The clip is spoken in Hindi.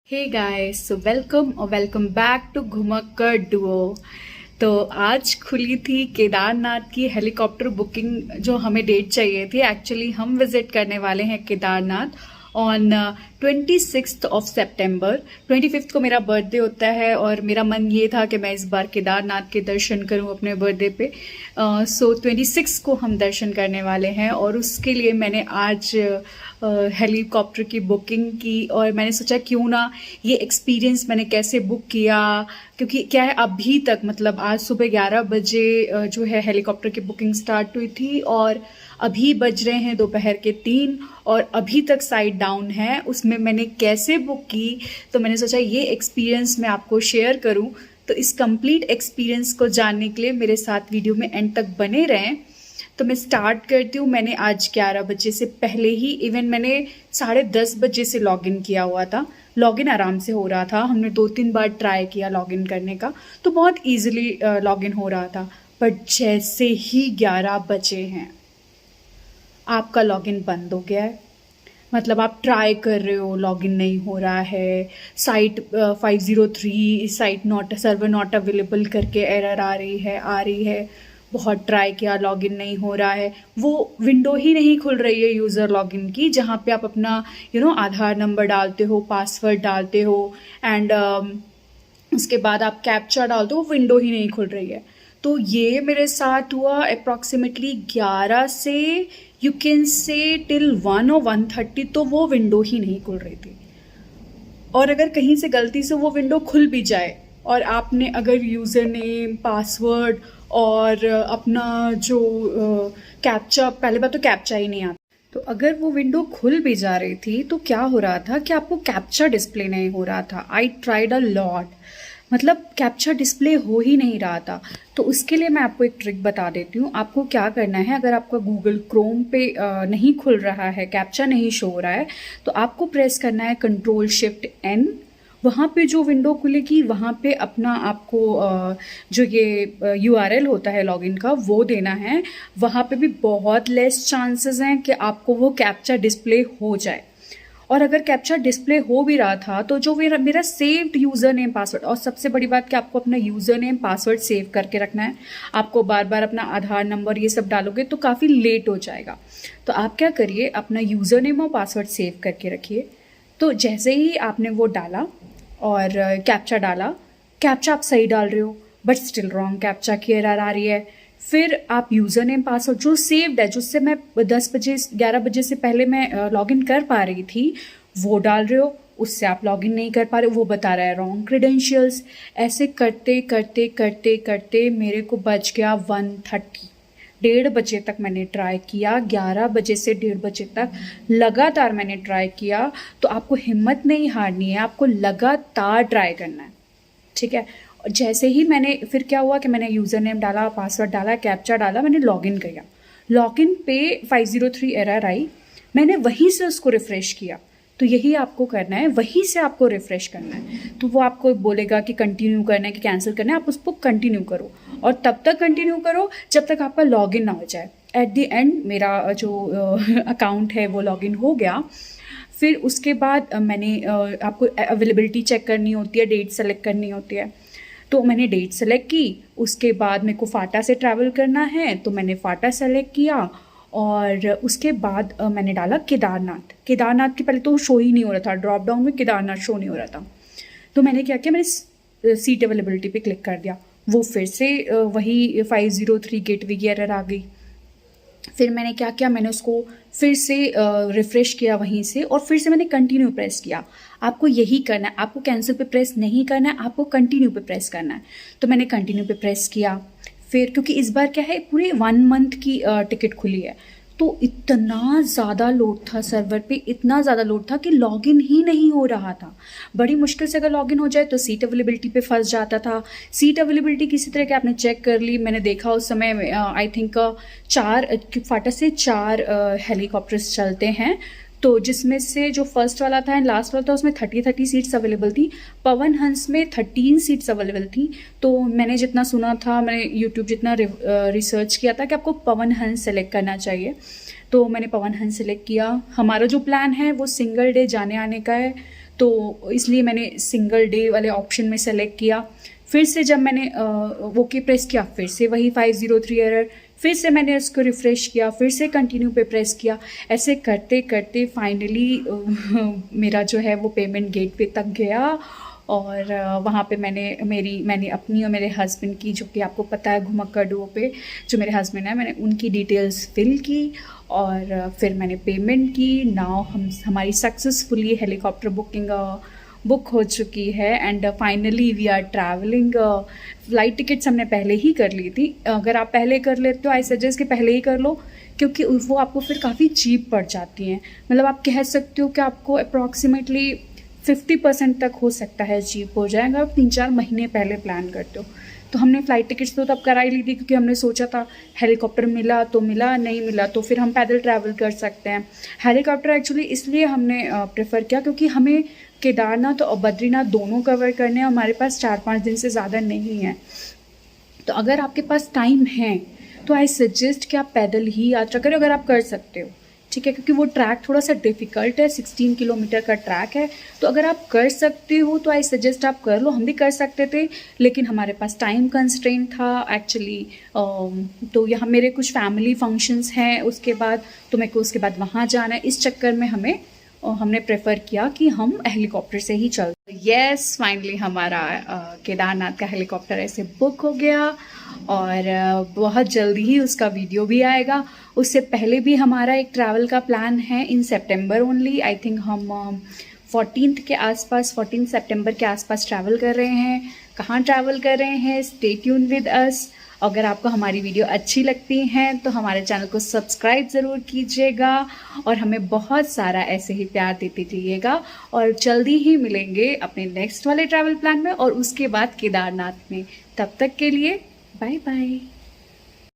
हे गाइस, सो वेलकम और वेलकम बैक टू घुमक्कर डुओ। तो आज खुली थी केदारनाथ की हेलीकॉप्टर बुकिंग। जो हमें डेट चाहिए थी, एक्चुअली हम विजिट करने वाले हैं केदारनाथ ऑन 26 सितंबर। 25 को मेरा बर्थडे होता है और मेरा मन ये था कि मैं इस बार केदारनाथ के दर्शन करूं अपने बर्थडे पे। सो 26 को हम दर्शन करने वाले हैं और उसके लिए मैंने आज हेलीकॉप्टर की बुकिंग की और मैंने सोचा क्यों ना ये एक्सपीरियंस मैंने कैसे बुक किया, क्योंकि क्या है अभी तक मतलब आज सुबह 11 बजे जो है हेलीकॉप्टर की बुकिंग स्टार्ट हुई थी और अभी बज रहे हैं दोपहर के 3 और अभी तक साइड डाउन है। उसमें मैंने कैसे बुक की, तो मैंने सोचा ये एक्सपीरियंस मैं आपको शेयर करूं। तो इस कंप्लीट एक्सपीरियंस को जानने के लिए मेरे साथ वीडियो में एंड तक बने रहें। तो मैं स्टार्ट करती हूँ। मैंने आज 11 बजे से पहले ही, इवन मैंने 10:30 बजे से लॉगिन किया हुआ था। लॉगिन आराम से हो रहा था, हमने 2-3 बार ट्राई किया लॉगिन करने का, तो बहुत इजीली लॉगिन हो रहा था। बट जैसे ही 11 बजे हैं आपका लॉगिन बंद हो गया है। मतलब आप ट्राई कर रहे हो, लॉगिन नहीं हो रहा है। Site 503 site not server not available करके एरर आ रही है। बहुत ट्राई किया, लॉगिन नहीं हो रहा है। वो विंडो ही नहीं खुल रही है यूज़र लॉगिन की, जहाँ पे आप अपना आधार नंबर डालते हो, पासवर्ड डालते हो एंड उसके बाद आप कैप्चा डालते हो, वो विंडो ही नहीं खुल रही है। तो ये मेरे साथ हुआ अप्रॉक्सीमेटली 11 से यू कैन से टिल 1 और 1:30, तो वो विंडो ही नहीं खुल रही थी। और अगर कहीं से गलती से वो विंडो खुल भी जाए और आपने अगर यूज़र नेम, पासवर्ड और अपना जो कैप्चा, पहले बात तो कैप्चा ही नहीं आता, तो अगर वो विंडो खुल भी जा रही थी तो क्या हो रहा था कि आपको कैप्चा डिस्प्ले नहीं हो रहा था। आई ट्राइड अ लॉट, मतलब कैप्चा डिस्प्ले हो ही नहीं रहा था। तो उसके लिए मैं आपको एक ट्रिक बता देती हूँ। आपको क्या करना है, अगर आपका गूगल क्रोम पे नहीं खुल रहा है, कैप्चा नहीं शो हो रहा है, तो आपको प्रेस करना है Ctrl+Shift+N। वहाँ पे जो विंडो खुलेगी वहाँ पे अपना आपको जो ये URL होता है लॉगिन का वो देना है। वहाँ पे भी बहुत लेस चांसेस हैं कि आपको वो कैप्चा डिस्प्ले हो जाए। और अगर कैप्चा डिस्प्ले हो भी रहा था तो जो मेरा सेव्ड यूज़र नेम पासवर्ड, और सबसे बड़ी बात कि आपको अपना यूज़र नेम पासवर्ड सेव करके रखना है। आपको बार बार अपना आधार नंबर ये सब डालोगे तो काफ़ी लेट हो जाएगा। तो आप क्या करिए, अपना यूज़र नेम और पासवर्ड सेव करके रखिए। तो जैसे ही आपने वो डाला और कैप्चा डाला, कैप्चा आप सही डाल रहे हो बट स्टिल रॉन्ग कैप्चा की एरर आ रही है। फिर आप यूज़र नेम पासवर्ड जो सेव्ड है, जिससे मैं 11 बजे से पहले मैं लॉगिन कर पा रही थी, वो डाल रहे हो, उससे आप लॉगिन नहीं कर पा रहे हो, वो बता रहा है रॉन्ग क्रेडेंशियल्स। ऐसे करते करते करते करते मेरे को बच गया 1:30। 1:30 बजे तक मैंने ट्राई किया, 11 बजे से 1:30 बजे तक लगातार मैंने ट्राई किया। तो आपको हिम्मत नहीं हारनी है, आपको लगातार ट्राई करना है, ठीक है। और जैसे ही मैंने, फिर क्या हुआ कि मैंने यूज़र नेम डाला, पासवर्ड डाला, कैप्चा डाला, मैंने लॉगिन किया। लॉगिन पे 503 एरर आई, मैंने वहीं से उसको रिफ़्रेश किया। तो यही आपको करना है, वहीं से आपको रिफ़्रेश करना है। तो वो आपको बोलेगा कि कंटिन्यू करना है कि कैंसिल करना है, आप उसको कंटिन्यू करो और तब तक कंटिन्यू करो जब तक आपका लॉगिन ना हो जाए। एट द एंड मेरा जो अकाउंट है वो लॉगिन हो गया। फिर उसके बाद मैंने आपको अवेलेबिलिटी चेक करनी होती है, डेट सेलेक्ट करनी होती है। तो मैंने डेट सेलेक्ट की। उसके बाद मेरे को फाटा से ट्रैवल करना है तो मैंने फाटा सेलेक्ट किया और उसके बाद मैंने डाला केदारनाथ। केदारनाथ के पहले तो शो ही नहीं हो रहा था, ड्रॉप डाउन में केदारनाथ शो नहीं हो रहा था। तो मैंने क्या किया, मैंने सीट अवेलेबिलिटी पे क्लिक कर दिया। वो फिर से वही 503 गेटवे की एरर आ गई। फिर मैंने क्या किया, मैंने उसको फिर से रिफ़्रेश किया वहीं से और फिर से मैंने कंटिन्यू प्रेस किया। आपको यही करना है, आपको कैंसिल पे प्रेस नहीं करना है, आपको कंटिन्यू पे प्रेस करना है। तो मैंने कंटिन्यू पे प्रेस किया। फिर क्योंकि इस बार क्या है, पूरे 1 मंथ की टिकट खुली है, तो इतना ज़्यादा लोड था सर्वर पे, इतना ज़्यादा लोड था कि लॉगिन ही नहीं हो रहा था। बड़ी मुश्किल से अगर लॉगिन हो जाए तो सीट अवेलेबिलिटी पे फंस जाता था। सीट अवेलेबिलिटी किसी तरह के आपने चेक कर ली, मैंने देखा उस समय आई थिंक 4 फाटा से 4 हेलीकॉप्टर्स चलते हैं, तो जिसमें से जो फर्स्ट वाला था एंड लास्ट वाला था उसमें 30 सीट्स अवेलेबल थी। पवन हंस में 13 सीट्स अवेलेबल थी। तो मैंने जितना सुना था, मैंने यूट्यूब जितना रिसर्च किया था कि आपको पवन हंस सेलेक्ट करना चाहिए, तो मैंने पवन हंस सेलेक्ट किया। हमारा जो प्लान है वो सिंगल डे जाने आने का है, तो इसलिए मैंने सिंगल डे वाले ऑप्शन में सेलेक्ट किया। फिर से जब मैंने ओके प्रेस किया, फिर से वही 503 एरर, फिर से मैंने उसको रिफ़्रेश किया, फिर से कंटिन्यू पे प्रेस किया। ऐसे करते करते फाइनली मेरा जो है वो पेमेंट गेट पे तक गया और वहाँ पे मैंने अपनी और मेरे हस्बैंड की, जो कि आपको पता है घुमक्कड़ डुओ पे जो मेरे हस्बैंड हैं, मैंने उनकी डिटेल्स फिल की और फिर मैंने पेमेंट की। नाउ हमारी सक्सेसफुली हेलीकॉप्टर बुक हो चुकी है and finally we are travelling. Flight tickets हमने पहले ही कर ली थी। अगर आप पहले कर लेते हो, आई सजेस्ट कि पहले ही कर लो, क्योंकि वो आपको फिर काफ़ी चीप पड़ जाती हैं। मतलब आप कह सकते हो कि आपको अप्रॉक्सीमेटली 50% तक हो सकता है चीप हो जाएगा, आप 3-4 महीने पहले प्लान करते हो। तो हमने फ़्लाइट टिकट्स तो तब करा ही ली थी, क्योंकि हमने सोचा था हेलीकॉप्टर मिला तो मिला, नहीं मिला तो फिर हम पैदल ट्रैवल कर सकते हैं। हेलीकॉप्टर एक्चुअली इसलिए हमने प्रेफर किया क्योंकि हमें केदारनाथ और बद्रीनाथ दोनों कवर करने हैं। हमारे पास 4-5 दिन से ज़्यादा नहीं है। तो अगर आपके पास टाइम है तो आई सजेस्ट कि आप पैदल ही यात्रा करें, अगर आप कर सकते हो, ठीक है, क्योंकि वो ट्रैक थोड़ा सा डिफ़िकल्ट है, 16 किलोमीटर का ट्रैक है। तो अगर आप कर सकते हो तो आई सजेस्ट आप कर लो। हम भी कर सकते थे, लेकिन हमारे पास टाइम कंस्ट्रेंट था एक्चुअली। तो यहाँ मेरे कुछ फैमिली फंक्शंस हैं उसके बाद, तो मेरे को उसके बाद वहाँ जाना है। इस चक्कर में हमने प्रेफर किया कि हम हेलीकॉप्टर से ही चलते। येस, फाइनली हमारा केदारनाथ का हेलीकॉप्टर ऐसे बुक हो गया और बहुत जल्दी ही उसका वीडियो भी आएगा। उससे पहले भी हमारा एक ट्रैवल का प्लान है इन सितंबर ओनली। आई थिंक हम 14 सितंबर के आसपास ट्रैवल कर रहे हैं। कहाँ ट्रैवल कर रहे हैं, स्टे ट्यून विद अस। अगर आपको हमारी वीडियो अच्छी लगती हैं तो हमारे चैनल को सब्सक्राइब ज़रूर कीजिएगा और हमें बहुत सारा ऐसे ही प्यार देते रहिएगा। और जल्दी ही मिलेंगे अपने नेक्स्ट वाले ट्रैवल प्लान में और उसके बाद केदारनाथ में। तब तक के लिए बाय बाय।